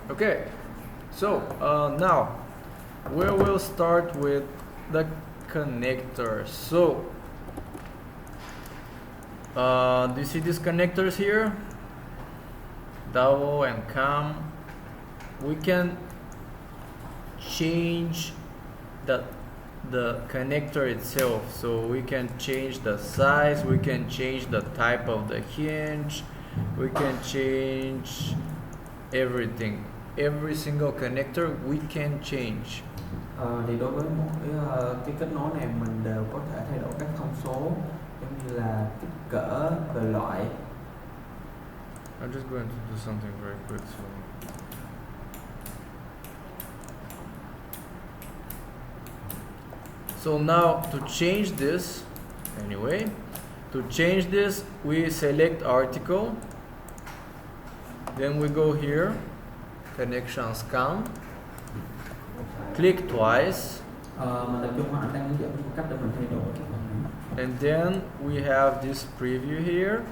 Okay, so now we will start with the connectors. So do you see these connectors here? Dowel and cam. We can change the connector itself, so we can change the size, we can change the type of the hinge, we can change everything. Every single connector we can change. Thì đối với mỗi cái kết nối này mình đều có thể thay đổi các thông số giống như là kích cỡ, về loại. I'm just going to do something very quick. So now to change this, we select article, then we go here, connection scan, click twice, Mình tập trung vào đang hướng dẫn một cách để mình thay đổi cái phần này. and then we have this preview here,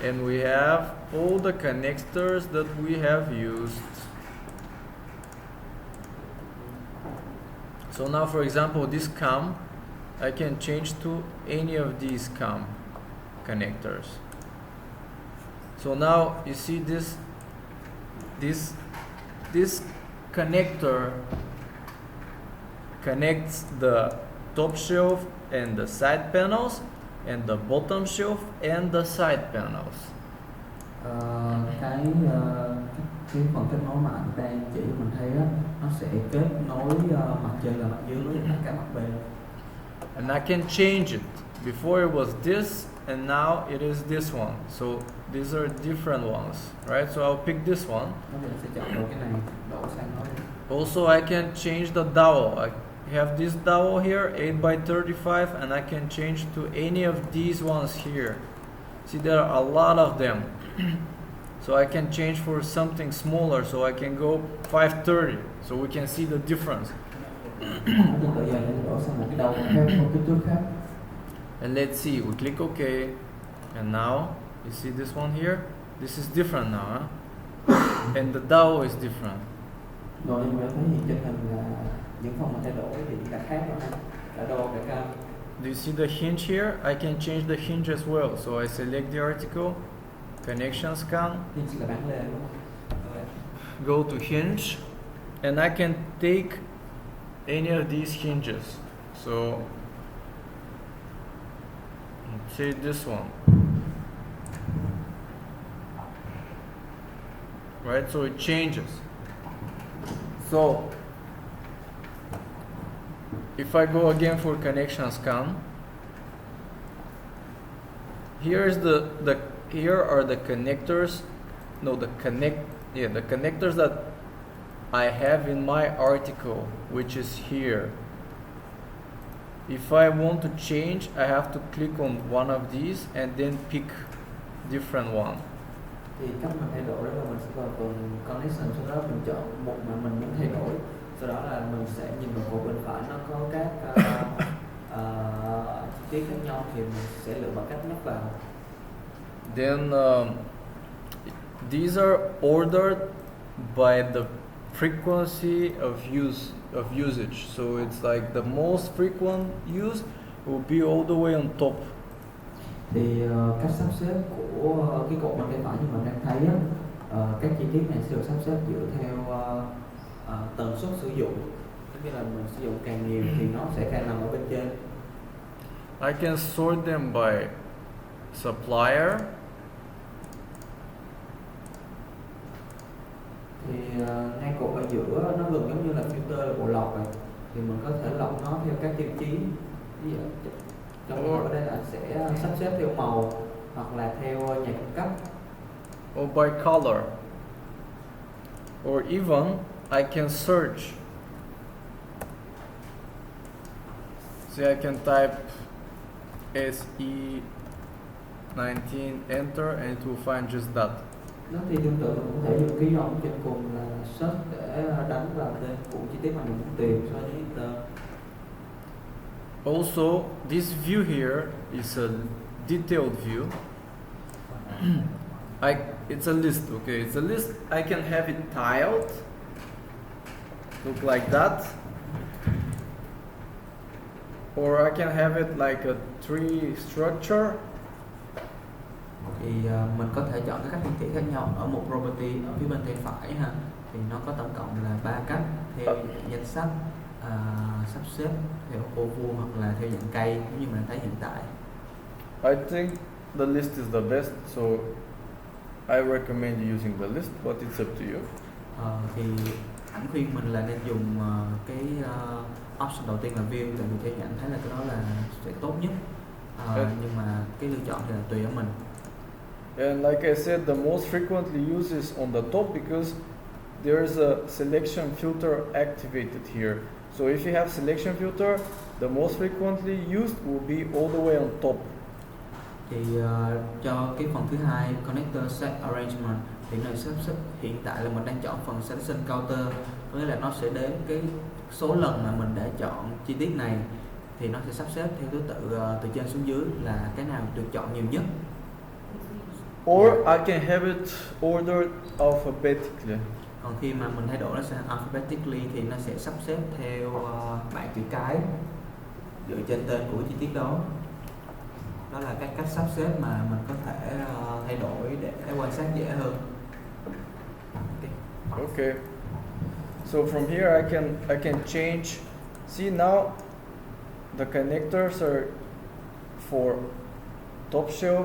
and we have all the connectors that we have used. So now, for example, this cam, I can change to any of these cam connectors. So now you see this connector connects the top shelf and the side panels, and the bottom shelf and the side panels. Cái phần kết nối mà anh đang chỉ mình thấy đó, nó sẽ kết nối mặt trên và mặt dưới với tất cả mặt bên. And I can change it. Before it was this, and now it is this one. So these are different ones, right? So I'll pick this one. Sẽ chọn được cái này, đổi sang nó đi. Also, I can change the dowel. I have this dowel here, 8x35, and I can change to any of these ones here. See, there are a lot of them. So I can change for something smaller, so I can go 530, so we can see the difference. And let's see, we click OK, and now you see this one here. This is different now, huh? And the dowel is different. Rồi em thấy hiện trên hình là những phần mình thay đổi thì đã khác rồi ha, cả đô cả cam. Do you see the hinge here? I can change the hinge as well. So I select the article, connection scan, go to hinge, and I can take any of these hinges. So let's say this one, right? So it changes. So if I go again for connection scan, here are the connectors. No, the connectors that I have in my article, which is here. If I want to change, I have to click on one of these and then pick different one. Thì cách mình thay đổi đó là mình sẽ vào phần connection, sau đó mình chọn một mà mình muốn thay đổi, sau đó là mình sẽ nhìn vào cột bên phải nó có các chi tiết khác nhau thì mình sẽ lựa bằng cách nhấp vào. Then these are ordered by the frequency of usage. So it's like the most frequent use will be all the way on top. Thì cách sắp xếp của cái cột bên tay phải như mình đang thấy á, các chi tiết này sẽ được sắp xếp dựa theo tần suất sử dụng. Tức là mình sử dụng càng nhiều thì nó sẽ càng nằm ở bên trên. I can sort them by supplier. Thì ngay cột ở giữa nó gần giống như là filter, là bộ lọc rồi. Thì mình có thể lọc nó theo các tiêu chí. Ví dụ trong ở đây là sẽ sắp xếp theo màu hoặc là theo nhà cung cấp. Or by color. Or even I can search. See, I can type SE19 enter and it will find just that. Nó thì tương tự mình có thể dùng cái dòng trên cùng là search để đánh vào tên của chi tiết mà mình muốn tìm so với enter. Also, this view here is a detailed view. it's a list. Okay, it's a list. I can have it tiled, look like that, or I can have it like a tree structure. Thì mình có thể chọn các cách hiển thị khác nhau. Ở một property ở phía bên tay phải ha, thì nó có tổng cộng là 3 cách theo danh sách, sắp xếp theo ô vuông hoặc là theo dạng cây, giống như mình thấy hiện tại. I think the list is the best, so I recommend using the list, but it's up to you. Thì ảnh khuyên mình là nên dùng cái option đầu tiên là view, tại vì theo ảnh thấy là cái đó là sẽ tốt nhất. Nhưng mà cái lựa chọn thì là tùy ở mình. And like I said, the most frequently used is on the top because there's a selection filter activated here. So if you have selection filter, the most frequently used will be all the way on top. Thì cho cái phần thứ hai, connector set arrangement, thì nơi sắp xếp hiện tại là mình đang chọn phần selection counter, có nghĩa là nó sẽ đếm cái số lần mà mình đã chọn chi tiết này, thì nó sẽ sắp xếp theo thứ tự từ trên xuống dưới là cái nào được chọn nhiều nhất. Or I can have it ordered alphabetically. Còn khi mà mình thay đổi nó sang alphabetically thì nó sẽ sắp xếp theo bảng chữ cái dựa trên tên của chi tiết đó. Đó là các cách sắp xếp mà mình có thể thay đổi để quan sát dễ hơn. Okay. So from here I can change. See now the connectors are for top shelf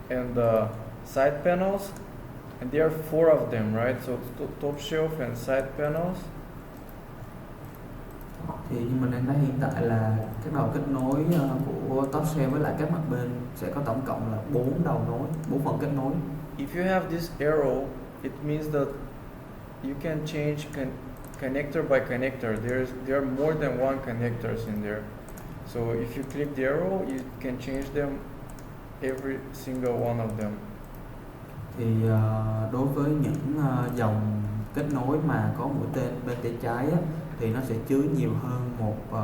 and the side panels, and there are 4 of them, right? So top shelf and side panels. Thì như mình đang thấy hiện tại là cái đầu kết nối của top shelf với lại các mặt bên sẽ có tổng cộng là 4 đầu nối, 4 phần kết nối. If you have this arrow, it means that you can change connector by connector. There are more than one connectors in there. So if you click the arrow, you can change them, every single one of them. Thì đối với những dòng kết nối mà có mũi tên bên tay trái á, thì nó sẽ chứa nhiều hơn một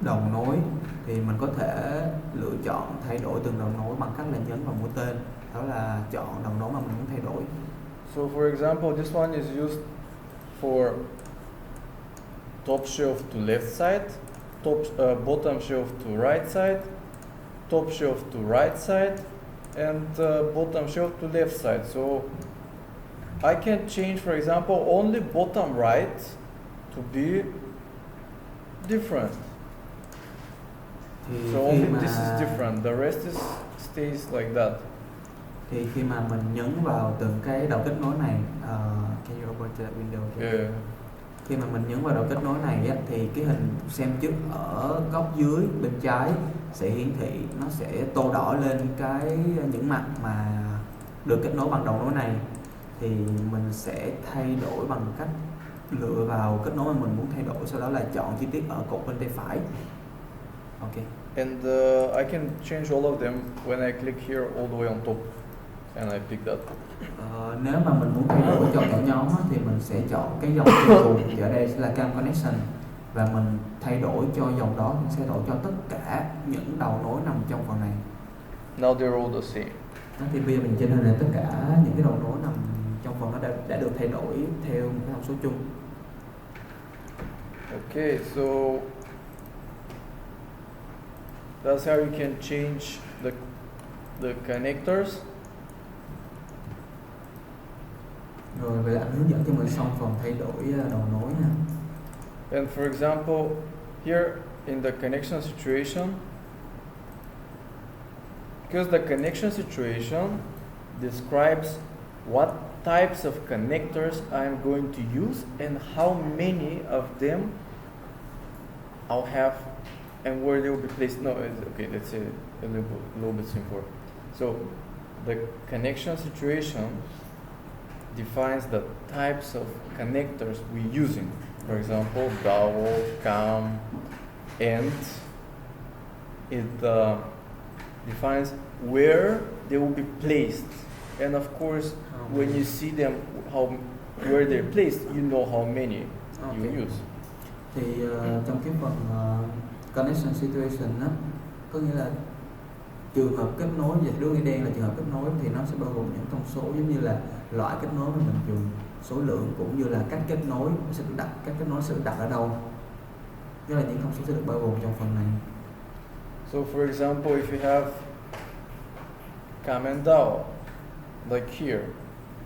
đầu nối, thì mình có thể lựa chọn thay đổi từng đầu nối bằng cách là nhấn vào mũi tên, đó là chọn đầu nối mà mình muốn thay đổi. So for example, this one is used for top shelf to left side, bottom shelf to right side, top shelf to right side, and bottom shelf to left side. So I can change, for example, only bottom right to be different. Thì So only this is different. The rest stays like that. Thì khi mà mình nhấn vào từng cái đầu kết nối này, can you open that window? Yeah. Khi mà mình nhấn vào đầu kết nối này á, thì cái hình xem trước ở góc dưới bên trái sẽ hiển thị, nó sẽ tô đỏ lên những mặt mà được kết nối bằng đầu nối này, thì mình sẽ thay đổi bằng cách lựa vào kết nối mà mình muốn thay đổi, sau đó là chọn chi tiết ở cột bên tay phải. Okay. And I can change all of them when I click here all the way on top, and I pick that. Nếu mà mình muốn thay đổi cho cả nhóm á, thì mình sẽ chọn cái dòng trên cùng, thì ở đây sẽ là cam connection, và mình thay đổi cho dòng đó, mình sẽ đổi cho tất cả những đầu nối nằm trong phần này. Now they're all the same. Thì bây giờ mình trên hình này tất cả những cái đầu nối nằm trong phần nó đã được thay đổi theo một cái thông số chung. Okay, so that's how you can change the connectors. Rồi vậy là anh hướng dẫn cho mình xong phần thay đổi đầu nối nha. And for example, here in the connection situation, because the connection situation describes what types of connectors I'm going to use and how many of them I'll have and where they will be placed. No, okay, let's say a little bit simpler. So the connection situation defines the types of connectors we're using. For example, dowel, cam, and it defines where they will be placed. And of course, when you see them, where they're placed, you know how many you use. Thì trong cái phần connection situation á, có nghĩa là Trường hợp kết nối và đường nghĩa đen là trường hợp kết nối thì nó sẽ bao gồm những thông số giống như là loại kết nối mà mình dùng, số lượng cũng như là cách kết nối sẽ được đặt, các kết nối sẽ được đặt ở đâu. Đó là những thông số sẽ được bao gồm trong phần này. So for example, if you have come and down, like here,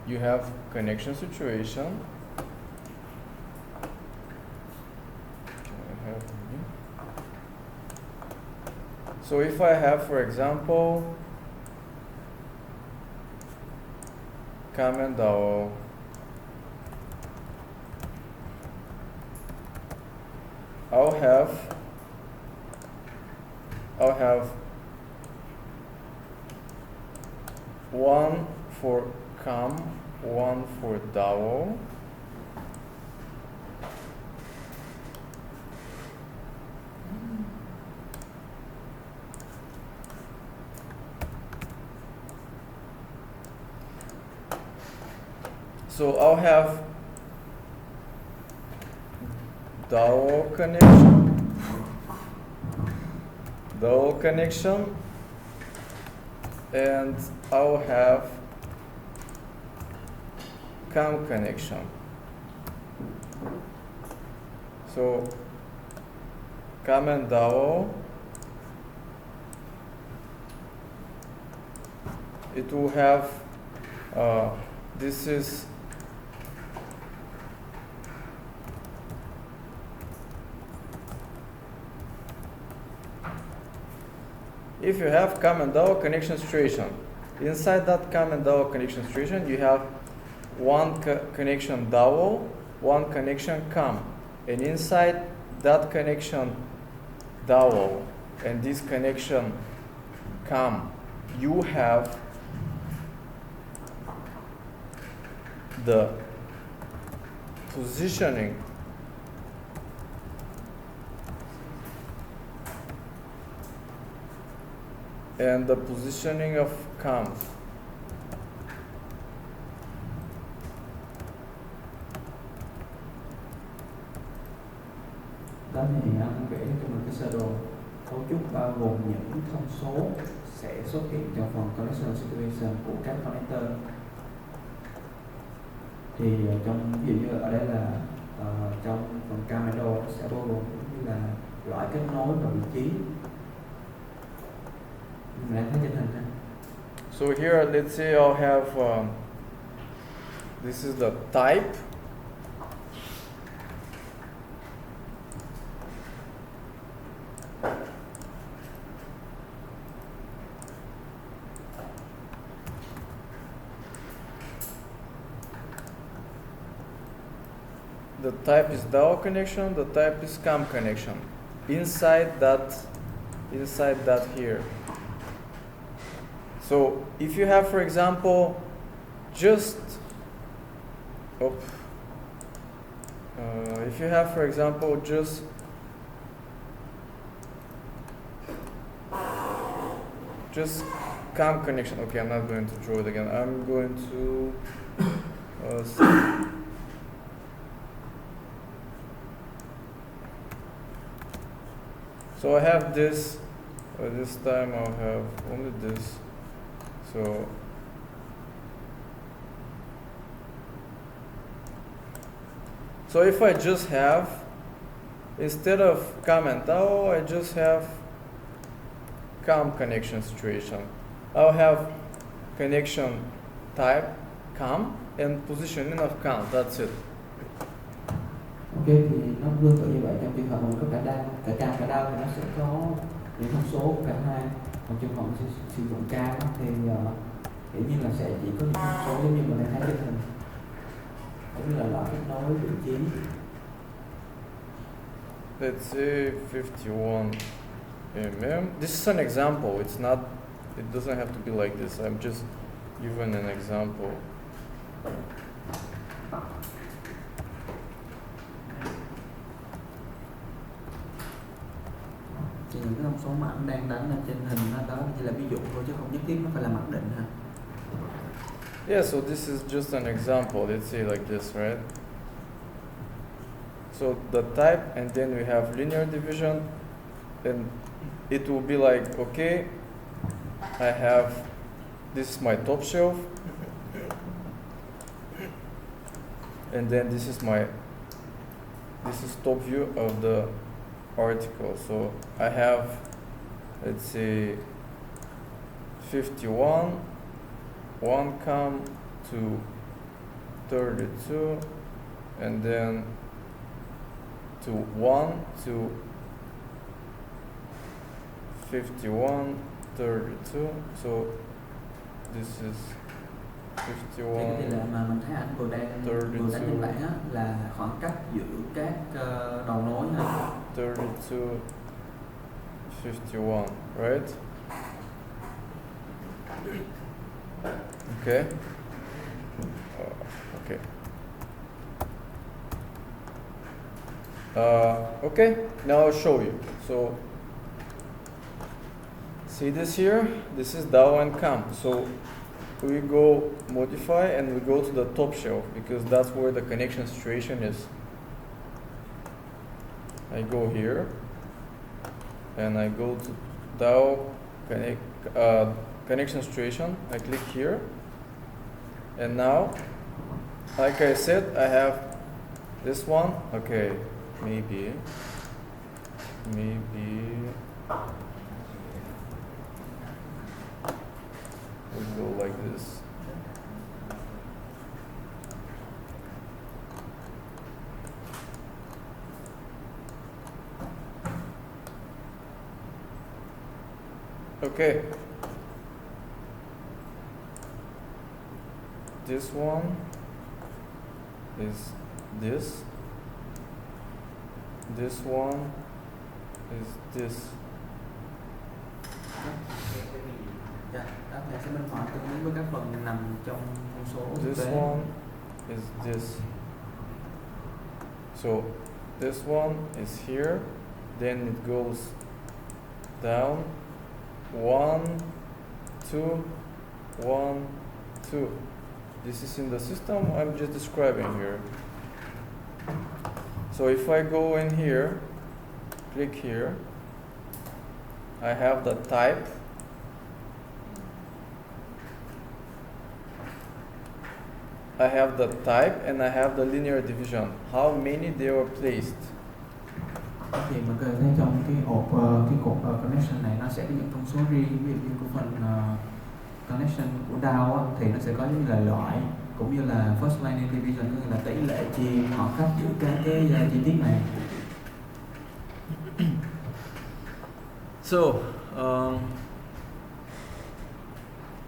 you have connection situation. So if I have, for example, come and down, I'll have one for come, one for dowel. So I'll have dowel connection, and I'll have CAM connection. So CAM and dowel, it will have this is if you have CAM and dowel connection situation, inside that CAM and dowel connection situation, you have one connection dowel, one connection CAM, and inside that connection dowel and this connection CAM, you have the positioning and the positioning of cams. Đó thì anh vẽ cho mình cái sơ đồ cấu trúc bao gồm những thông số sẽ xuất hiện trong phần connection situation của các connector. Thì trong ví dụ như ở đây là trong phần camera nó sẽ bao gồm như là loại kết nối và vị trí. Mình đang thấy trên hình này. So here, let's say I'll have this is the type. The type is DAO connection, the type is CAM connection. Inside that here. So if you have, for example, just if you have, for example, just CAM connection. Okay, I'm not going to draw it again. I'm going to so I have this. This time I'll have only this. So if I just have, instead of CAM and DAO, I just have CAM connection situation. I'll have connection type CAM and positioning of CAM. That's it. Ok, thì nó tương tự như vậy. Trong trường hợp mình có cả CAM cả DAO thì nó sẽ có những thông số của cả hai. Còn trường hợp mình sử dụng CAM thì hiển nhiên là sẽ chỉ có những thông số giống như mình đang thấy trên hình, giống như là loại kết nối, vị trí. Let's say 51 mm. This is an example. It's not. It doesn't have to be like this. I'm just giving an example. Thì những cái thông số mà anh đang đánh lên trên hình đó chỉ là ví dụ thôi chứ không nhất thiết nó phải là mặc định ha. Yeah, so this is just an example. Let's say like this, right? So the type, and then we have linear division, and it will be like, okay, I have, this is my top shelf, and then this is top view of the article. So I have, let's say, 51, 1 come to 32, and then to 1 to 51, 32. So this is Thì cái tỷ lệ 51, mà mình thấy anh vừa đang trên bảng á, là khoảng cách giữa các đầu nối này. 32, 51, right? Okay. Okay. Okay, now I'll show you. So, see this here? This is DAO and CAM. So, we go modify and we go to the top shelf because that's where the connection situation is. I go here and I go to DAO connection situation. I click here, and now, like I said, I have this one. Okay, maybe we go like this. Okay. This one is this. This one is this. Dạ, các thầy sẽ minh họa tương ứng với các phần nằm trong thông số thực This tế. one is this. So this one is here, then it goes down 1, 2, 1, 2. This is in the system, I'm just describing here. So if I go in here, click here, I have the type. I have the type and I have the linear division, how many they were placed. Thì mình có thể thấy trong cái cột connection này nó sẽ có những thông số riêng. Ví dụ như của phần connection của DAO á, thì nó sẽ có giống như là loại cũng như là first line division, tức là tỷ lệ chia khoảng cách giữa các cái chi tiết này. So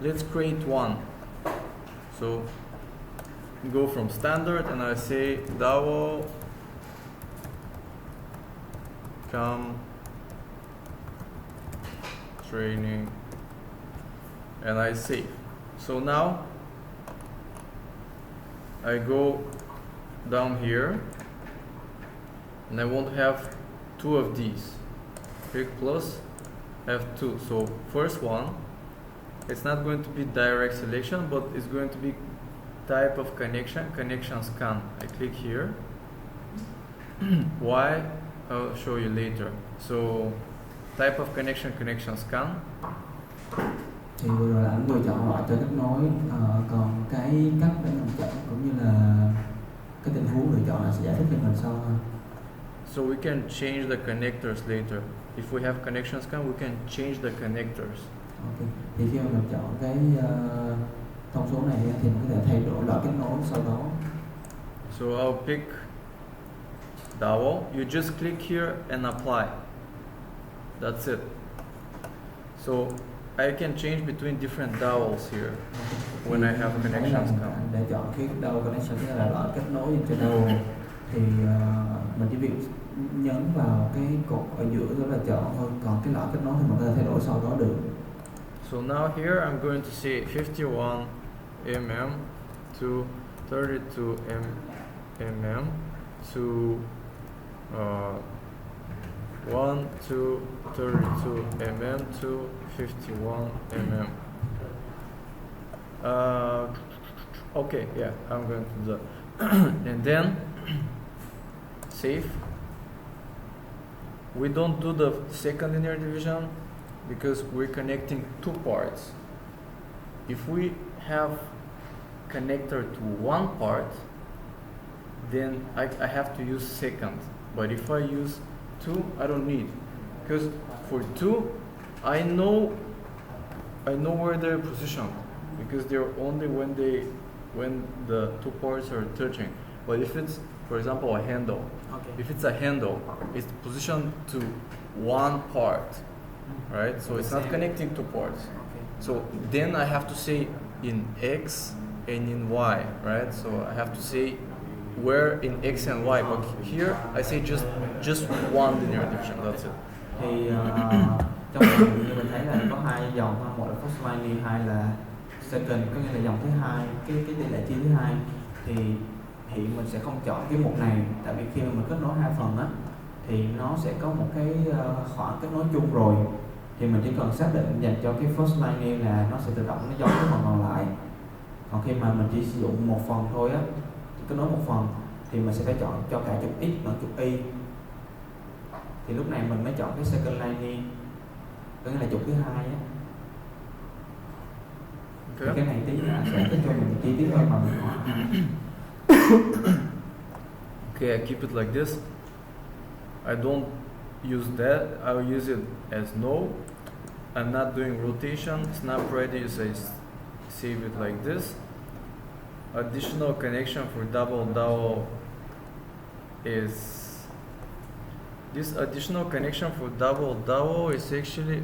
let's create one. So go from standard and I say DAO CAM training and I save. So now I go down here and I want to have 2 of these. Click plus, have 2. So first one, it's not going to be direct selection, but it's going to be type of connection scan. I click here. Why? I'll show you later. So type of connection scan. Thì vừa rồi anh vừa chọn loại cho kết nối, còn cái cách để mình chọn cũng như là cái tình huống lựa chọn là sẽ giải thích cho mình sau ha. So we can change the connectors later. If we have connection scan, we can change the connectors. Okay. Thì khi mà mình chọn cái thông số này thì mình có thể thay đổi loại kết nối sau đó. So I'll pick DAO. You just click here and apply. That's it. So I can change between different DAOs here when I have connections come. Để chọn cái DAO connection, tức là loại kết nối dành cho DAO, thì mình chỉ việc nhấn vào cái cột ở giữa đó là chọn thôi. Còn cái loại kết nối thì mình có thể thay đổi sau đó được. So now here I'm going to say 51 mm to 32 mm to 1 to 32 mm to 51 mm. Okay, yeah, I'm going to do that. And then save. We don't do the second linear division because we're connecting two parts. If we have connector to one part, then I have to use second. But if I use two, I don't need, because for two, I know where they're positioned, because they're only when the two parts are touching. But if it's, for example, a handle, if it's a handle, it's positioned to one part, right? So it's not connecting two parts. So then I have to say in X and in Y, right? So I have to say where in X and Y, but here I say just one linear division, that's it. Thì trong phần như mình thấy là có hai dòng ha, một là first line, hai là second, có nghĩa là dòng thứ hai, cái tỷ lệ chia thứ hai. Thì hiện mình sẽ không chọn cái mục này, tại vì khi mà mình kết nối hai phần á thì nó sẽ có một cái khoảng kết nối chung rồi, thì mình chỉ cần xác định dành cho cái first line là nó sẽ tự động nó giống cái phần còn lại. Còn khi mà mình chỉ sử dụng một phần thôi á, kết nối một phần, thì mình sẽ phải chọn cho cả trục x và trục y. Thì lúc này mình mới chọn cái second line, có nghĩa là trục thứ hai á. Okay. Cái này tí nữa sẽ cho mình chi tiết hơn mà mình hỏi. Okay, I keep it like this. I don't use that. I will use it as no. I'm not doing rotation. Snap radius, I save it like this. Additional connection for double dowel is this additional connection for double dowel is actually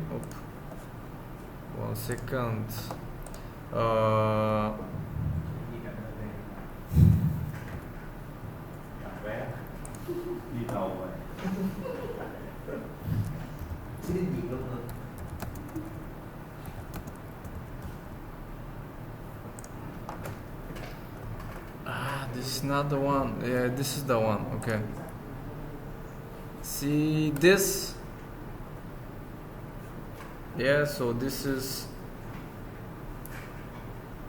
1 second. This is not the one. Yeah, this is the one. Okay. See this? Yeah, so this is.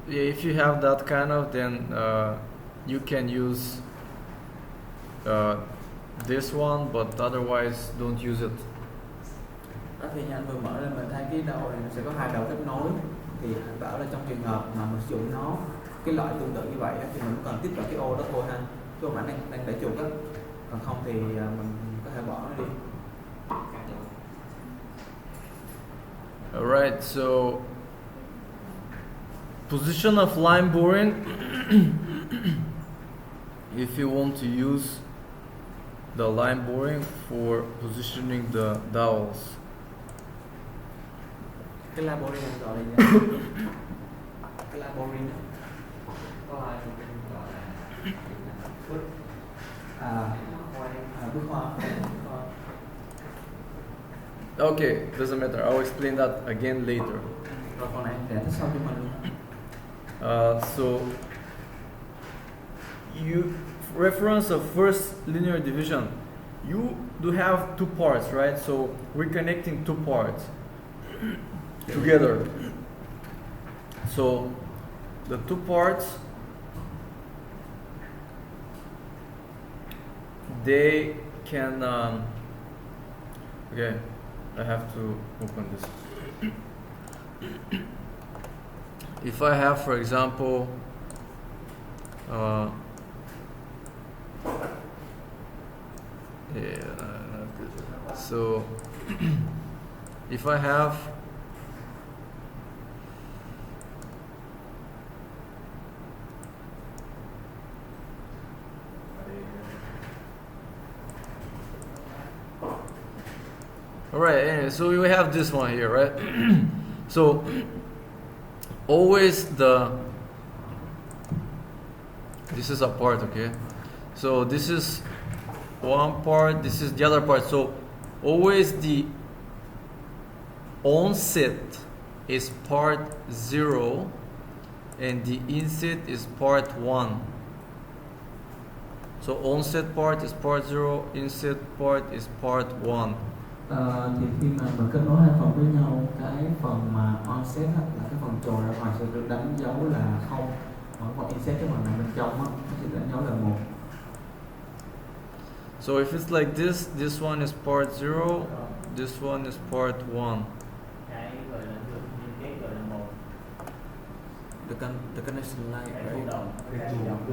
Yeah, if you have that kind of, then you can use this one, but otherwise don't use it. Đó thì anh vừa mở lên mình thấy cái đầu này sẽ có hai đầu kết nối, thì anh bảo là trong trường hợp mà mình sử dụng nó cái loại tương tự như vậy thì mình cần tiếp cận cái ô đó thôi ha, cái ô mà đang để chuột á, còn không thì mình có thể bỏ nó đi. Alright, so position of line boring. If you want to use the line boring for positioning the dowels. Cái laboring anh gọi là gì? Cái laboring có ai gọi là bước khoa. Okay, doesn't matter. I'll explain that again later. Rồi còn này để sau cho mình. So you reference of first linear division. You do have two parts, right? So we're connecting two parts together. So the two parts, they can okay, I have to open this. If I have, for example, so if I have alright, anyway, so we have this one here, right? So always this is a part, okay? So this is one part, this is the other part. So always the onset is part 0 and the inset is part 1. So onset part is part 0, inset part is part 1. Thì khi mà mình kết nối hai phần với nhau, cái phần mà onset là cái phần trồi ra ngoài sẽ được đánh dấu là 0, còn phần inset cái phần nằm bên trong nó sẽ đánh dấu là 1. So if it's like this one is part 0, this one is part 1. the connection line, right?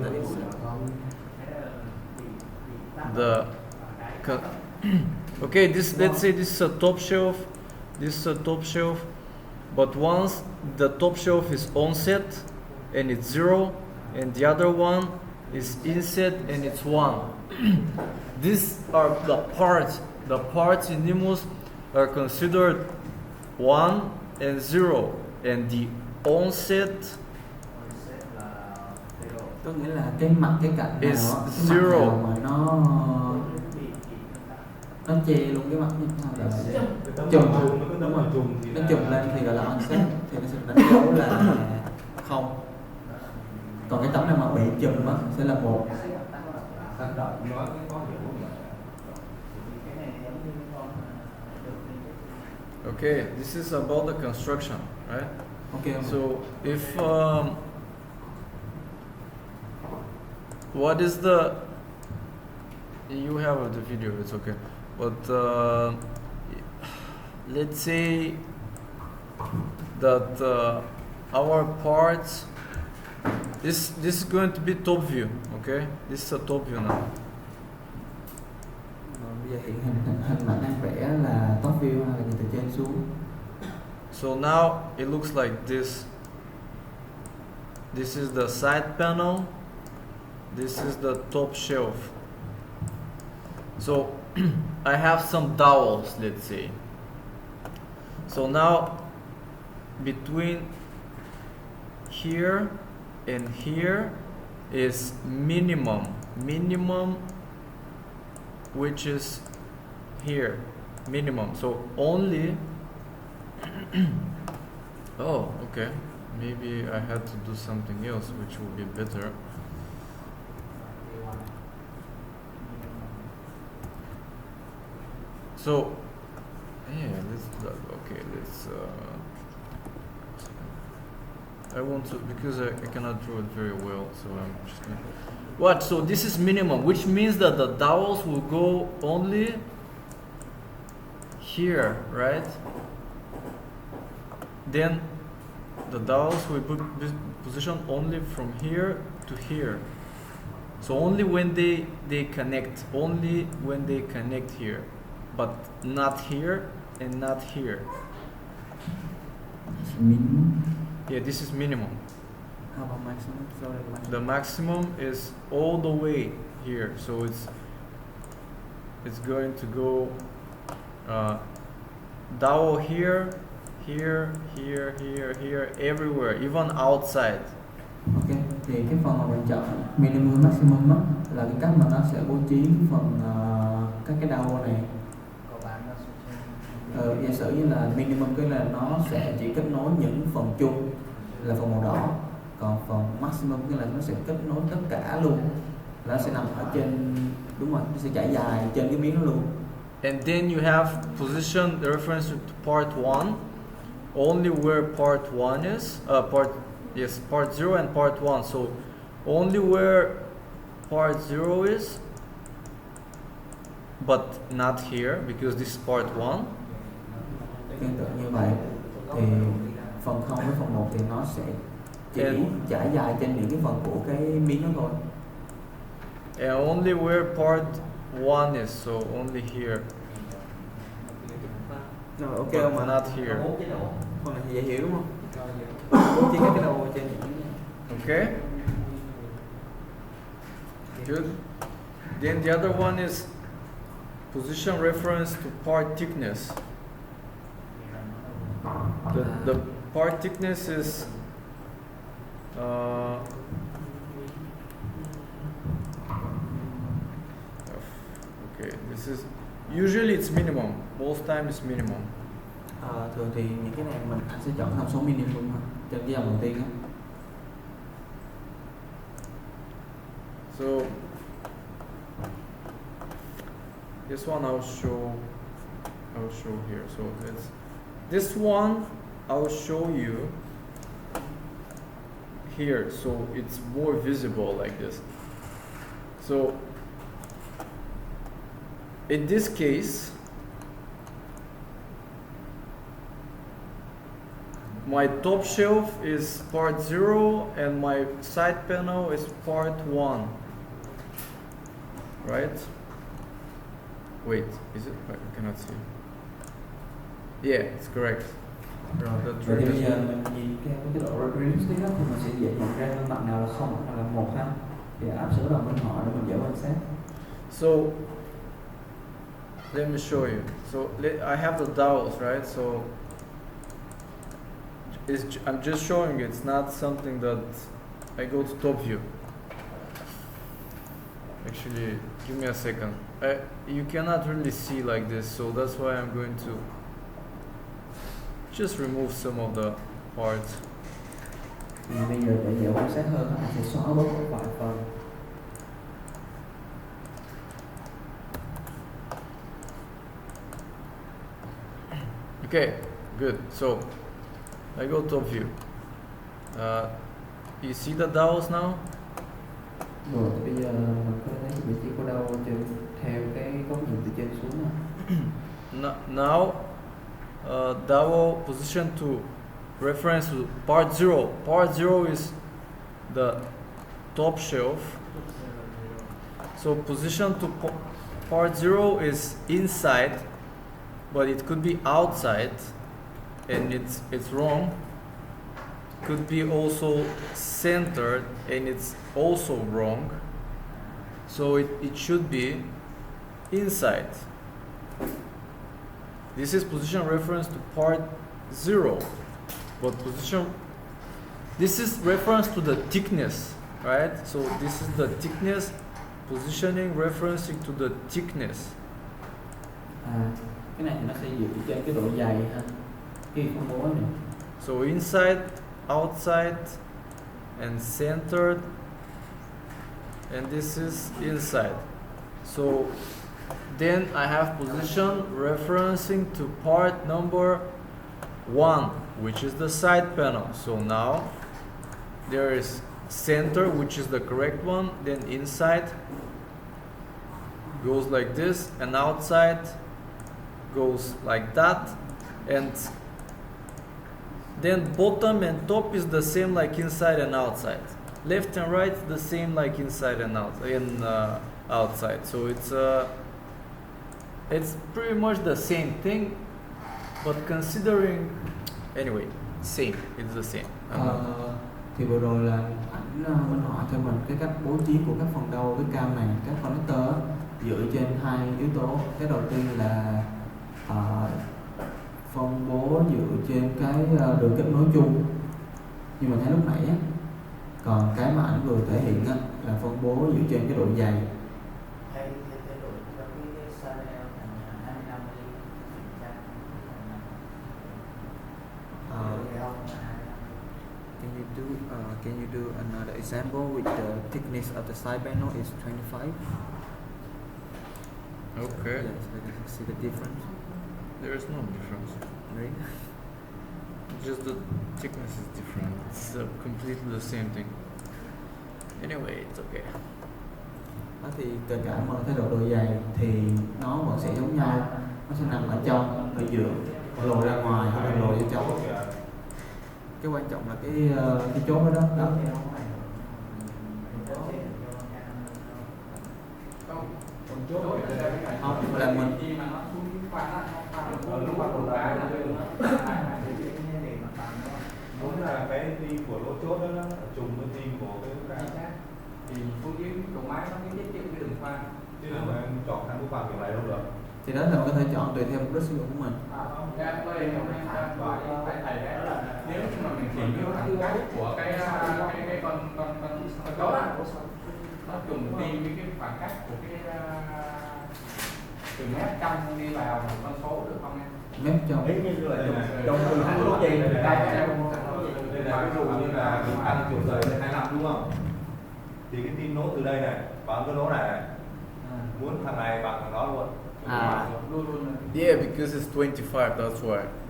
That is okay, this, let's say this is a top shelf, this is a top shelf, but once the top shelf is onset and it's 0, and the other one is inset and it's 1. These are the parts. The parts in Nimbus are considered 1 and 0, and the onset có nghĩa là cái mặt cái cạnh nào is đó, cái mặt 0. nào mà nó che luôn cái mặt như thế nào chùm, đúng rồi, nó chùm lên thì gọi là onset, thì nó sẽ đánh dấu là 0. Còn cái tấm nào mà bị chùm á sẽ là 1. Okay, this is about the construction, right? Okay. So if what is the, you have the video, it's okay, but let's say that our parts, this is going to be top view, okay? This is a top view now. Bây giờ hiện hình mà đang vẽ là top view hay là nhìn từ trên xuống. So now it looks like this. This is the side panel. This is the top shelf. So I have some dowels, let's say. So now between here and here is minimum, which is here, minimum. So only oh, okay, maybe I had to do something else which would be better. So yeah, let's I want to, because I cannot draw it very well, so I'm just gonna what, so this is minimum, which means that the dowels will go only here, right? Then the dowels will be positioned only from here to here. So only when they connect, only when they connect here, but not here and not here. Minimum. Yeah, this is minimum. How about maximum? Sorry, maximum. The maximum is all the way here, so it's going to go dowel here, here, here, here, here, everywhere, even outside. Ok, thì cái phần mà mình chọn minimum maximum á là cái cách mà nó sẽ bố trí phần các cái dowel này. Giả sử như là minimum cái là nó sẽ chỉ kết nối những phần chung là phần màu đỏ, còn phần maximum cái là nó sẽ kết nối tất cả luôn, nó sẽ nằm ở trên, đúng rồi, nó sẽ trải dài trên cái miếng đó luôn. And then you have position the reference to part 1 only where part 1 is part 0 and part 1, so only where part 0 is, but not here because this is part 1. Tương tự như vậy thì phần 0 với phần 1 thì nó sẽ chỉ trải dài trên những cái phần của cái miếng đó thôi. And only where part 1 is, so only here. Rồi, ok But không ạ? not here. Phần này thì dễ hiểu đúng không? Bố trí các cái đầu trên những. Okay? Good. Then the other one is position reference to part thickness. The part thickness is okay, this is usually it's minimum, most time it's minimum. Thường thì những cái này mình sẽ chọn tham số minimum trên cái dòng đầu tiên á. So this one I'll show here. So this one I'll show you here, so it's more visible like this. So in this case, my top shelf is part 0 and my side panel is part 1. Right? Wait, is it? I cannot see. Yeah, it's correct. Rồi, vậy thì bây giờ mình nhìn theo cái chế độ realistic đó thì mình sẽ dễ nhận ra mặt nào là 0 hoặc là 1 ha. Thì áp số đầu bên họ để mình dễ quan sát. So let me show you. So I have the dowels, right? So I'm just showing you. It's not something that I go to top view. Actually, give me a second. You cannot really see like this, so that's why I'm going to just remove some of the parts. Thì bây giờ để dễ quan sát hơn, anh sẽ xóa bớt một vài phần. Okay, good. So I go top view. You see the dowels now? Rồi bây giờ mình có thấy vị trí của đâu trên theo cái góc nhìn từ trên xuống nè. Now dowel position to reference to part 0. Part 0 is the top shelf. So position to part 0 is inside, but it could be outside, and it's wrong. Could be also centered, and it's also wrong. So it should be inside. This is position reference to part 0, but this is reference to the thickness, right? So this is the thickness, positioning referencing to the thickness. Cái này nó sẽ dựa trên cái độ dày ha, cái phân bố này. So inside, outside, and centered, and this is inside. So then I have position referencing to part number 1, which is the side panel. So now there is center, which is the correct one, then inside goes like this, and outside goes like that, and then bottom and top is the same like inside and outside. Left and right the same like inside and outside. So it's pretty much the same thing, but considering anyway, same. It's the same. Thì vừa rồi là ảnh minh họa cho mình cái cách bố trí của các phần đầu cái cam này, các connector dựa trên hai yếu tố. Cái đầu tiên là phân bố dựa trên cái đường kết nối chung như mình thấy lúc nãy á. Còn cái mà ảnh vừa thể hiện á là phân bố dựa trên cái độ dày. Can you do another example with the thickness of the side panel is 25? Okay. Yes, so you can see the difference. There is no difference. Right? Just the thickness is different. It's completely the same thing. Anyway, it's okay. Đó thì kể cả mà cái độ dày thì nó vẫn sẽ giống nhau. Nó sẽ nằm ở trong, ở giữa, lồi ra ngoài hay là lồi ở trong. Cái quan trọng là cái chốt đó đó. Không, là mình muốn là cái tim của lỗ chốt đó nó trùng với tim của cái thì phương kiếm cầu máy nó mới tiết kiệm cái đường khoan, chứ đừng mà em chọn hai bước khoan kiểu này đâu được. thì đó là mình có thể chọn tùy theo mục đích sử dụng của mình. Thầy nếu mà mình chỉnh cái khoảng cách của cái con chó đó, nó trùng tim với cái khoảng cách của cái từ mép trong đi vào một con số được không em? Mép trong. Đấy như là trong từ hai lỗ dây này đây là ví dụ như là mình tăng chiều dày lên 25 đúng không? Thì cái tim nốt từ đây này bằng cái lỗ này, muốn thằng này bằng thằng đó luôn. Yeah, because it's 25.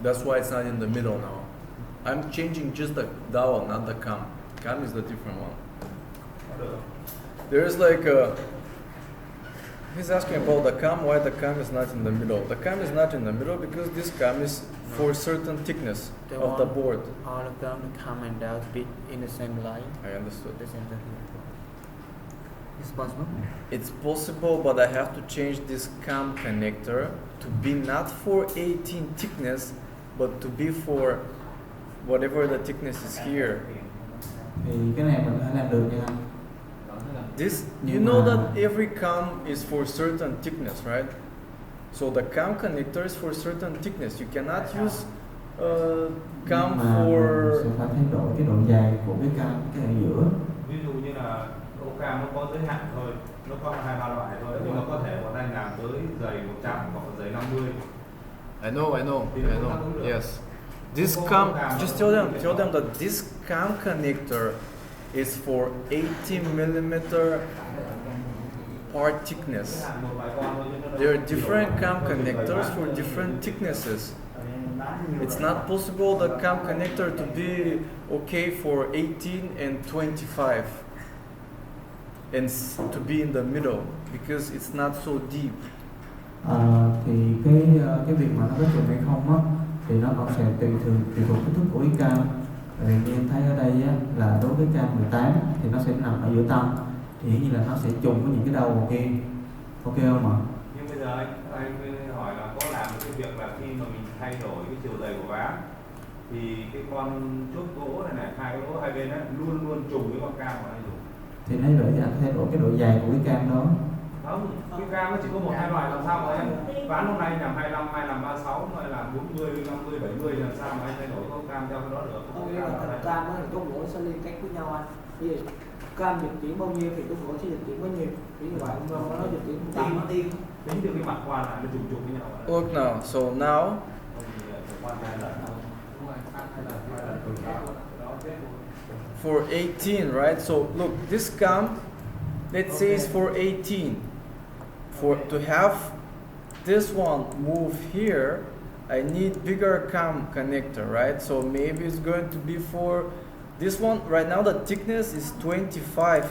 That's why it's not in the middle now. I'm changing just the dowel, not the cam. Cam is the different one. There is like He's asking about the cam, why the cam is not in the middle. The cam is not in the middle because this cam is for certain thickness They of the want board. all of them to come and down to be in the same line. I understood. The same line. It's possible. It's possible, but I have to change this cam connector to be not for 18 thickness, but to be for whatever the thickness is here. Thì cái này mình có thể làm được nha anh. This, you know that every cam is for certain thickness, right? So the cam connector is for certain thickness. You cannot use cam Nhưng mà for. mình sẽ phải thay đổi cái độ dài của cái cam cái ở giữa. Ví dụ như là độ cam nó có giới hạn thôi, nó có 2-3 loại thôi, nhưng mà có thể bọn anh làm tới dày 100 hoặc là dày 50. I know. Yes. This cam, just tell them that this cam connector is for 18 millimeter part thickness. There are different cam connectors for different thicknesses. It's not possible the cam connector to be okay for 18 and 25 and to be in the middle because it's not so deep. Thì cái việc mà nó có trùng hay không á thì nó còn sẽ tùy thuộc kích thước của cái cam. Vì như em thấy ở đây á, là đối với cam 18 thì nó sẽ nằm ở giữa tâm, thì như là nó sẽ trùng với những cái đầu kia. Ok không ạ? Nhưng bây giờ anh hỏi là có làm được cái việc là khi mà mình thay đổi cái chiều dày của ván thì cái con chốt gỗ này hai cái gỗ hai bên ấy luôn trùng với con cam của anh dùng. Thì nếu vậy thì anh thay đổi cái độ dài của cái cam đó. Không, cái cam nó chỉ có 1-2 loại, làm sao mà em ván hôm nay làm 25, mai làm 36, mai làm 40, 50, 70, làm sao mà anh thay đổi con cam theo cái đó được? Có nghĩa là thành cam á thì chốt gỗ sẽ liên kết với nhau anh. Vì cam dịch chuyển bao nhiêu thì chốt gỗ sẽ dịch chuyển bấy nhiêu. Ví như vậy nó dịch chuyển tăng Tính từ cái mặt quan là nó trùng với nhau. Look now. So now for 18, right? So look, this cam, let's say is for 18. For to have this one move here, I need bigger cam connector, right? So maybe it's going to be for this one. Right now the thickness is 25.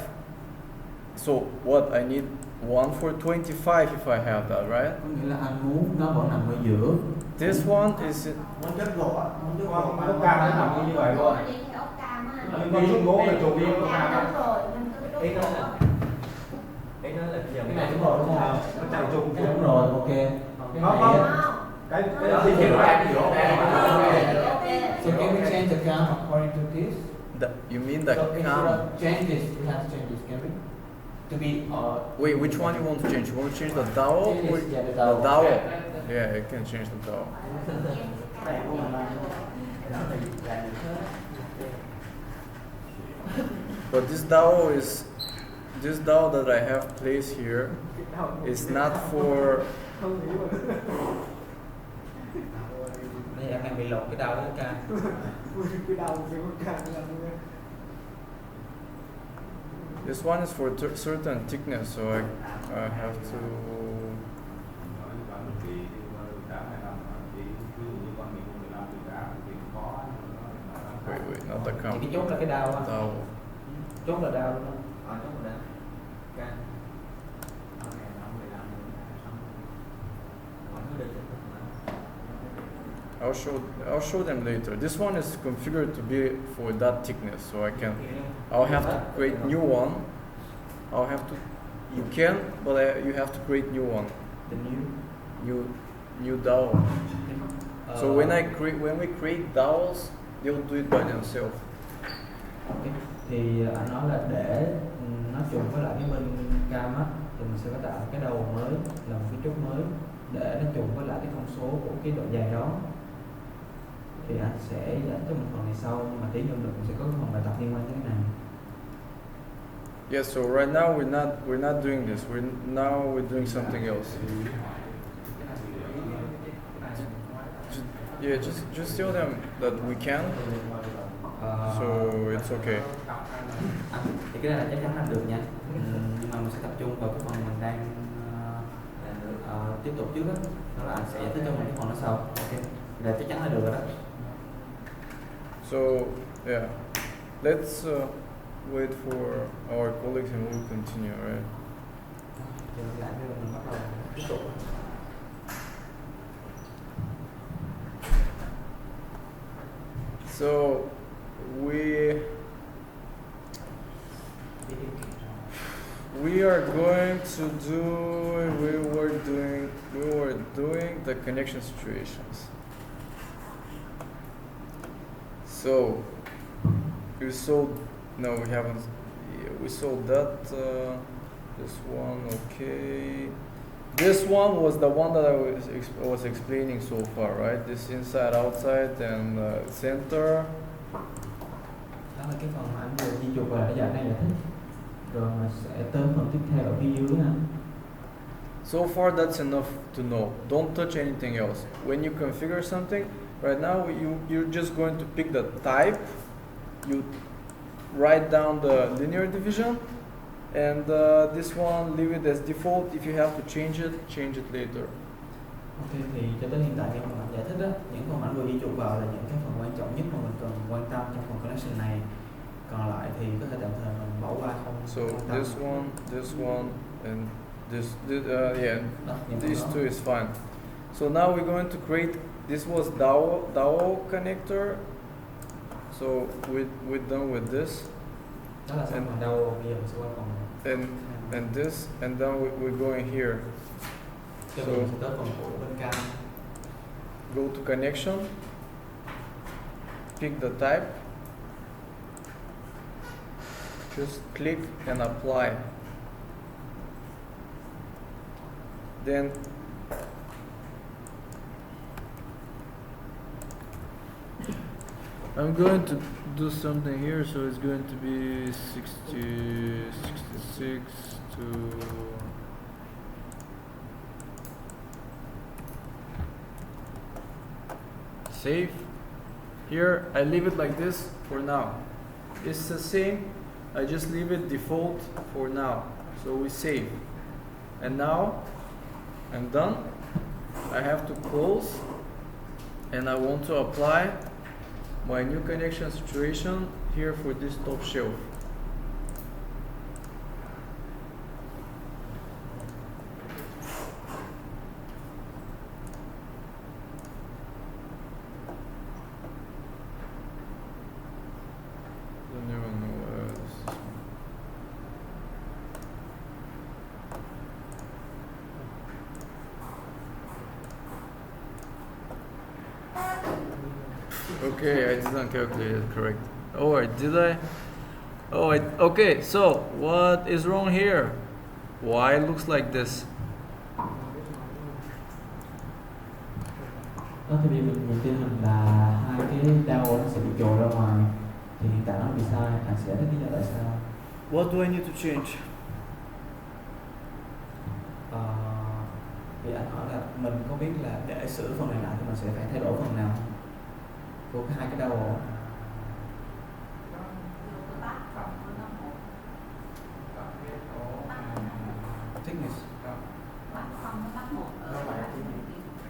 So what? I need one for 25 if I have that, right? Có nghĩa là anh muốn nó vẫn nằm ở giữa. This one is Con cam nó nằm như vậy luôn. Nhưng con chốt gỗ là trùng với con cam. Ý nó là bây giờ cái này đúng rồi đúng không? Nó chạy trùng Đúng rồi, ok. Không. Cái đó thì kiểu ra cái chỗ này. So can we change the cam according to this? you mean the So instead cam? of change this, we have to change this, can we? To be Wait, which one you want to change? You want to change the dowel Change or this, yeah, the the dowel. dowel? Yeah, you can change the dowel. But this dowel that I have placed here is not for. Đây em đang bị lộn cái đầu với cái cam. Cái đầu thì có cam là This one is for certain thickness, so I have to. Wait, not the Thì cam. cái chốt là cái đao á. Dowel. Chốt là đao đúng không? Chốt là đao. Cam. I'll show them later. This one is configured to be for that thickness, so I'll have to create new one. You can, but you have to create new one. The New dowel. So when we create dowels, they'll do it by themselves. Okay. Thì anh nói là để nó trùng với lại cái bên cam á thì mình sẽ phải tạo cái đầu mới, là một cái chốt mới để nó trùng với lại cái thông số của cái độ dài đó. Thì anh sẽ giải tới một phần này sau, nhưng mà tí nữa mình sẽ có cái phần bài tập liên quan tới cái này. Yeah, so right now we're not doing this. We're doing something else. Just tell them that we can. So it's okay. Thì cái này là chắc chắn làm được nha. Nhưng mà mình sẽ tập trung vào cái phần mình đang tiếp tục trước đó. Đó là anh sẽ giải thích cho mình cái phần đó sau. Ok. Là chắc chắn là được rồi đó. So yeah, let's wait for our colleagues and we'll continue, right? Chờ lại với mình bắt đầu tiếp tục. So we are going to do. We were doing the connection situations. So we saw. No, we haven't. We saw that. This one, okay. This one was the one that I was explaining so far, right? This inside, outside, and center. Đó là cái phần mà anh vừa di chuột vào để giải thích. Rồi mình sẽ tới phần tiếp theo ở phía dưới ha. So far, that's enough to know. Don't touch anything else. When you configure something, right now you're just going to pick the type. You write down the linear division, and this one leave it as default. If you have to change it later. Ok, thì cho tới hiện tại thì mình giải thích đó, những phần ảnh vừa di chuột vào là những cái phần quan trọng nhất mà mình cần quan tâm trong phần connection này. Còn lại thì có thể tạm thời mình bỏ qua không. So this one, and yeah, these two is fine. So now we're going to create. This was DAO connector. So we're done with this. Đó là xong phần đầu, bây giờ mình sẽ qua phần. And this, and then we're going here. So tới phần phụ bên cạnh. Go to connection. Pick the type. Just click and apply. Then I'm going to do something here, so it's going to be 66 to save. Here I leave it like this for now. It's the same, I just leave it default for now. So we save. And now I'm done. I have to close, and I want to apply my new connection situation here for this top shelf. Don't even know where this is. Okay, I didn't calculate it correct. Oh, did I? Oh, okay, so what is wrong here? Why looks like this? Đó thì bây giờ mình nhìn trên hình là hai cái đao nó sẽ bị trồi ra ngoài. Thì hiện tại nó bị sai, anh sẽ thích lý do tại sao. What do I need to change? Thì anh hỏi là mình có biết là để sửa phần này lại thì mình sẽ phải thay đổi phần nào của hai cái đao. Thickness.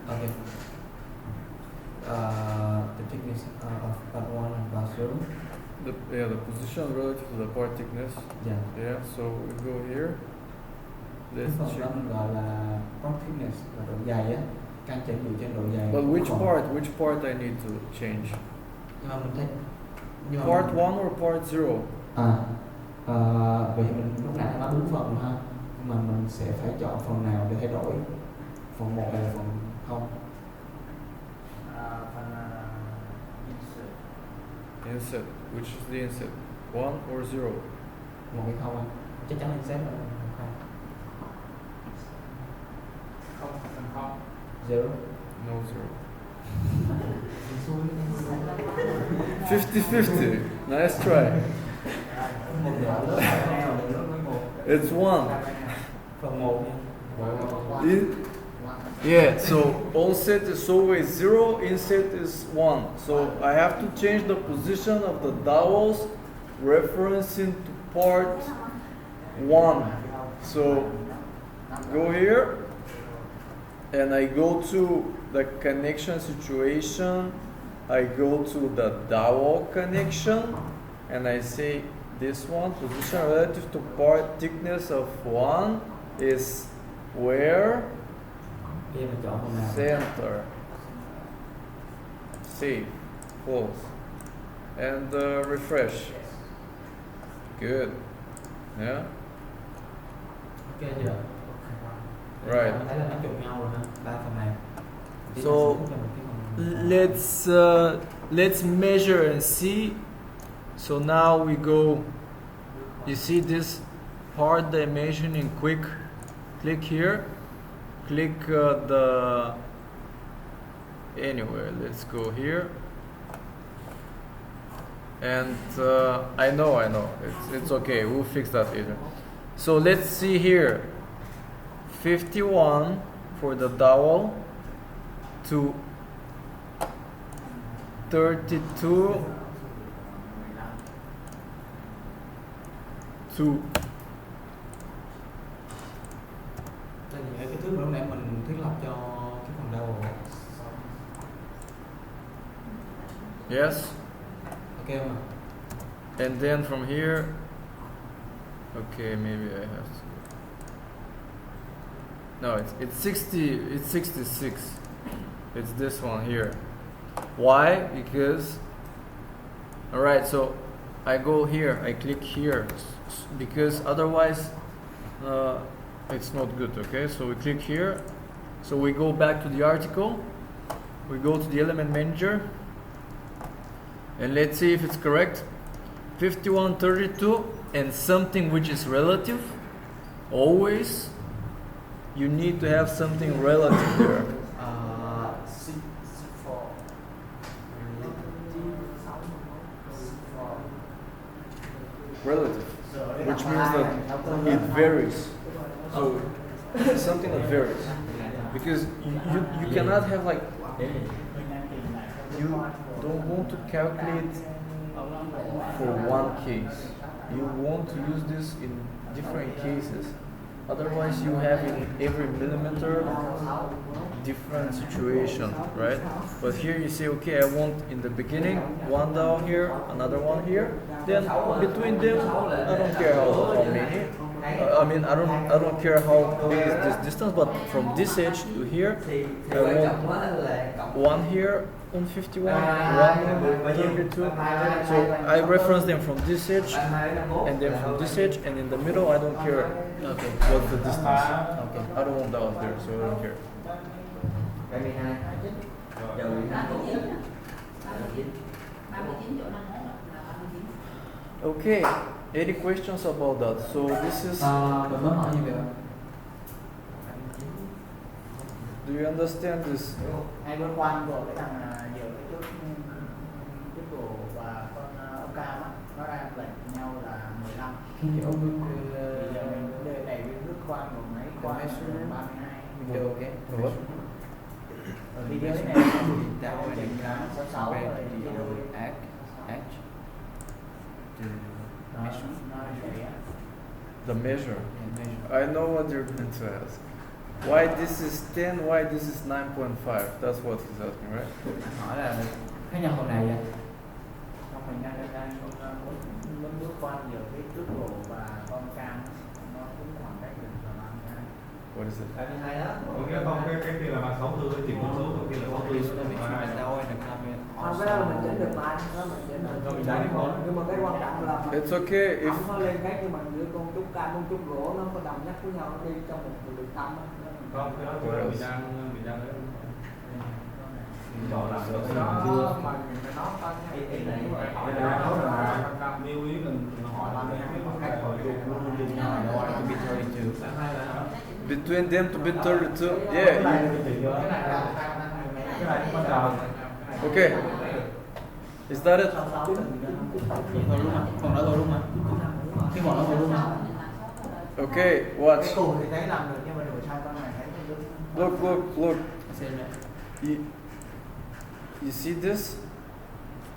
Okay. The thickness of part 1 and part 0. The position relative to the part thickness. Yeah. Yeah, so we go here. Cái Let's phần đó check. mình gọi là part thickness, là độ dày á, can chỉnh dựa trên độ dày. But which part I need to change? Nhưng mà mình thấy Part 1 or part 0? Vậy thì mình lúc nãy đã nói 4 phần ha, nhưng mà mình sẽ phải chọn phần nào để thay đổi. Phần 1 hay là phần 0? Phần Insert. Which is the insert? 1 or 0? 1 hay 0 anh? Chắc chắn insert là 0. Không. 0. No 0. 50-50. Nice try. It's 1. Phần 1 nha. Yeah, so offset is always 0, inset is 1. So I have to change the position of the dowels referencing to part 1. So go here, and I go to the connection situation. I go to the dowel connection, and I say this one, position relative to part thickness of 1 is where Khi mà chọn phần nào center, save, close, and refresh. Good. Yeah. ok chưa? Right. Mình thấy là nó trùng nhau rồi ha, ba phần này. Tí So, nữa sẽ cho mình cái phần let's measure and see. So now we go. You see this part dimensioning quick. Click here. Click the. Anyway, let's go here. And I know. It's okay. We'll fix that later. So let's see here. 51 for the dowel to 32 to Đây là cái thước mà lúc nãy mình thiết lập cho cái phần đầu. yes, Ok không ạ? and then from here, okay, maybe I have to. No, it's 60. It's 66. It's this one here. Why? Because. All right, so I go here. I click here because otherwise, it's not good. Okay, so we click here. So we go back to the article. We go to the element manager, and let's see if it's correct. 5132 and something which is relative. Always, you need to have something relative there. Relative, which means that it varies. So something that varies, because you cannot have like, you don't want to calculate for one case. You want to use this in different cases. Otherwise, you have in every millimeter different situation, right? But here you say, okay, I want in the beginning one down here, another one here. Then between them, I don't care how many. I mean, I don't care how big is this distance, but from this edge to here, I want one here on 51, one on 32. So I reference them from this edge, and then from this edge, and in the middle, I don't care what's the distance. Okay. I don't want down there, so I don't care. Okay, any questions about that? So this is. Mình mới hỏi như vậy. Do you understand this? hai bên quanh của cái thằng giữa cái trước đồ và con ông cam á, nó đang lệch nhau là 15. Thì ông Thì giờ mình đề này với nước khoan một mấy khoan 32. mình đều ok. What? Ở phía dưới này That nó way chỉnh you là can 66 rồi compare thì the đôi edge to nó measure. sẽ The measure. Yeah, measure. I know what you're going to ask. Why this is 10? Why this is 9.5? That's what he's asking, right? Hỏi là khác nhau phần này vậy? trong mình đang muốn nước khoan giữa cái trước đồ và con cam nó cũng khoảng cách được là 32. What is it? 32 đó. Nghĩa không, cái kia là mặt 64, chỉ con số của kia là 64. Không, cái đó là mình chỉnh được mà anh, đó mình chỉnh được. Nhưng mà cái quan trọng là It's okay if. không nó lên cái nhưng mà giữa con trúc cam con trúc gỗ nó có đồng nhất với nhau, nó đi trong một đường tâm á. Không, cái đó chỉ là mình đang đấy. Mình chọn làm được cái Đó đó. mà nó có cái này Đây là nó là lưu ý mình hỏi là cái cách hỏi dùng luôn dùng nhau là gọi là to be 32. Between them to be 32. Cái Yeah. này bắt đầu. Okay. Is that it? Rồi luôn mà, còn đó rồi luôn mà. Cái bọn nó rồi luôn mà. Okay, cái watch. cù thì thấy làm được nhưng mà đổi sang con này thấy không được. Look. Xem này. You see this?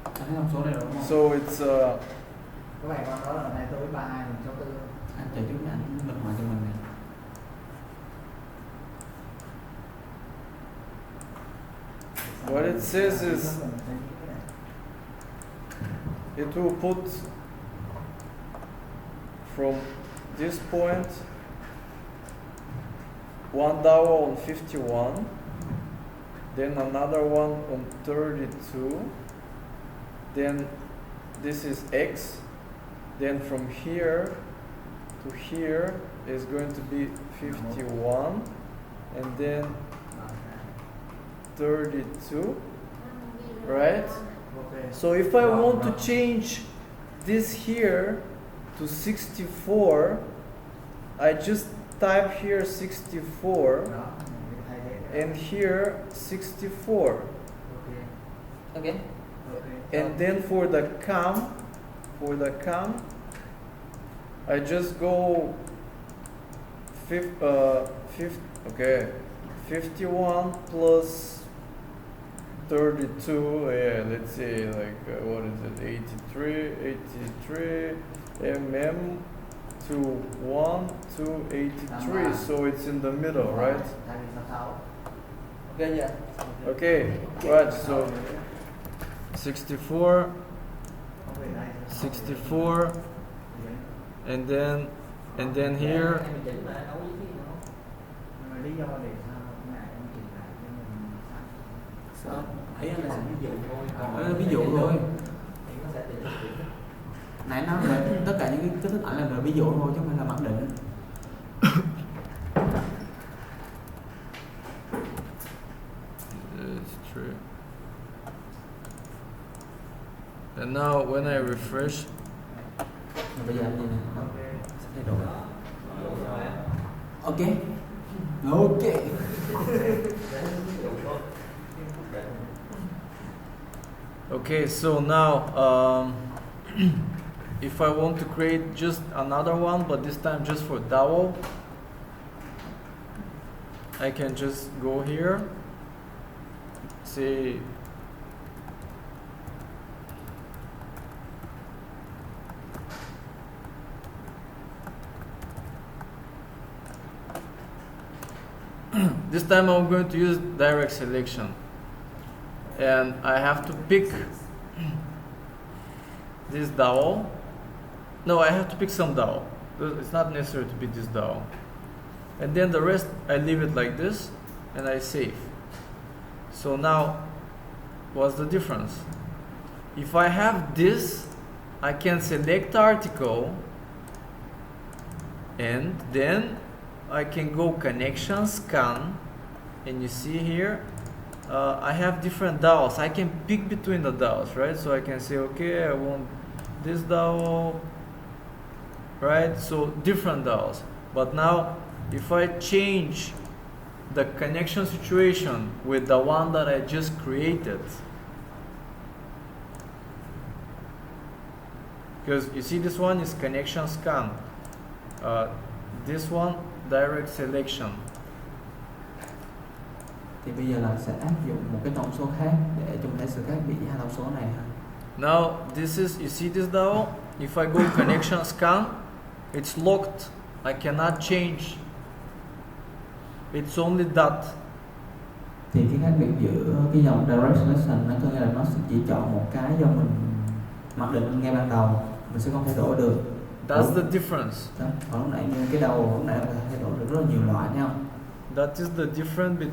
Anh thấy thông số này rồi đúng không? So it's Cái bài con đó là này tới 32 mình 64. Anh chạy trước anh minh họa cho mình này. what it says is it will put from this point one dowel on 51, then another one on 32, then this is X, then from here to here is going to be 51, and then 32, right? So if I want to change this here to 64, I just type here 64 and here 64. Okay. And then for the cam, I just go 51 plus 32, yeah, let's say like what is it, 83 to 1 to 83, so it's in the middle, right? Okay, yeah. Okay, right, so 64, and then here Ý là ví dụ thôi. Nãy nói là tất cả những cái thức ảnh là ví dụ thôi chứ không phải là mặc định. it's true. And now when I refresh, Bây giờ anh nhìn này, nó sẽ thay đổi. Ok. Ok. okay, so now if I want to create just another one, but this time just for dowel, I can just go here, say this time I'm going to use direct selection, and I have to pick this dowel. No, I have to pick some dowel. It's not necessary to pick this dowel. And then the rest I leave it like this and I save. So now what's the difference? If I have this, I can select article and then I can go connection scan, and you see here I have different dowels. I can pick between the dowels, right? So I can say, okay, I want this dowel, right? So different dowels. But now if I change the connection situation with the one that I just created, because you see this one is connection scan, this one direct selection. Thì bây giờ là sẽ áp dụng một cái thông số khác để chúng ta sự khác biệt giữa hai thông số này ha. Now this is, you see this dowel, if I go connection scan, it's locked, I cannot change, it's only that. Thì cái khác biệt giữa cái dòng direct selection nó có nghĩa là nó sẽ chỉ chọn một cái do mình mặc định ngay ban đầu, mình sẽ không thay đổi được. That's the difference. Đó. Còn lúc nãy như cái đầu lúc nãy mình thay đổi được rất là nhiều loại nhau. That is the difference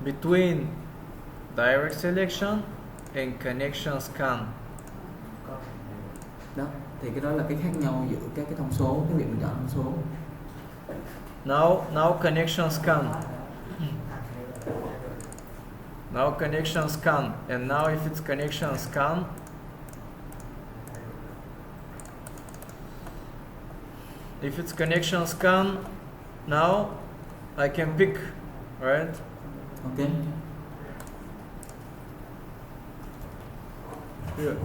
between direct selection and connection scan. Đó, thì cái đó là cái khác nhau giữa các cái thông số, cái việc mình chọn thông số. Now connection scan. Now connection scan, and now if it's connection scan, if it's connection scan, now I can pick, right? Ok. Here.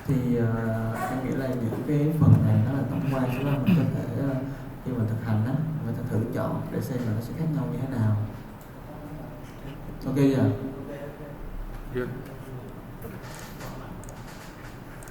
Thì em nghĩ là những cái phần này nó là tổng quan, cho nên mình có thể khi mà thực hành á, mình có thể thử chọn để xem là nó sẽ khác nhau như thế nào. Ok chưa? Good.